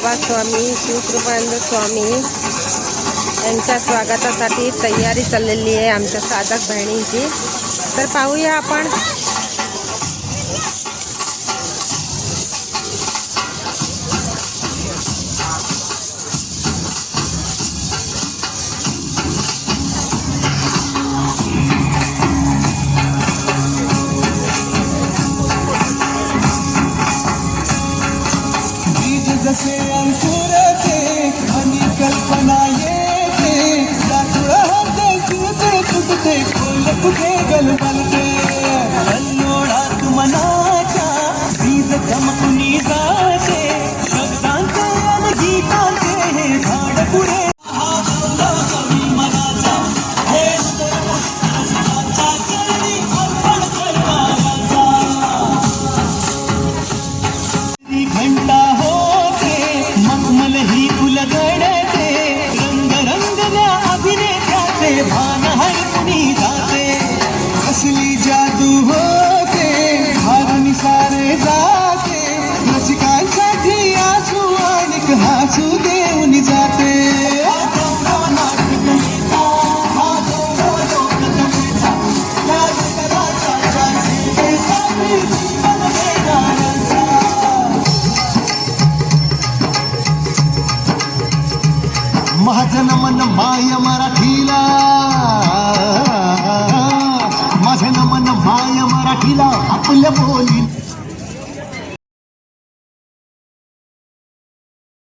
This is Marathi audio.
बाबा स्वामी शिवकृपानंद स्वामी यांच्या स्वागतासाठी तयारी चाललेली आहे आमच्या साधक बहिणींची। तर पाहूया आपण। जसे अंकुरते आणि कल्पना येते त्यातुळते तुटते तुटते खोल कुठे गलबलते कल्लोळात मनाच्या बीज चमकुनी जाते शब्दांचे आणि गीतांचे हे झाड पुढे घंटा भान हरपुनी जाते असली जादू होते हारून सारे जाते रसिकांसाठी आसू आणि हसू देऊन जाते। माझं नमन माय मराठीला, माझं नमन माय मराठीला आपल्या बोली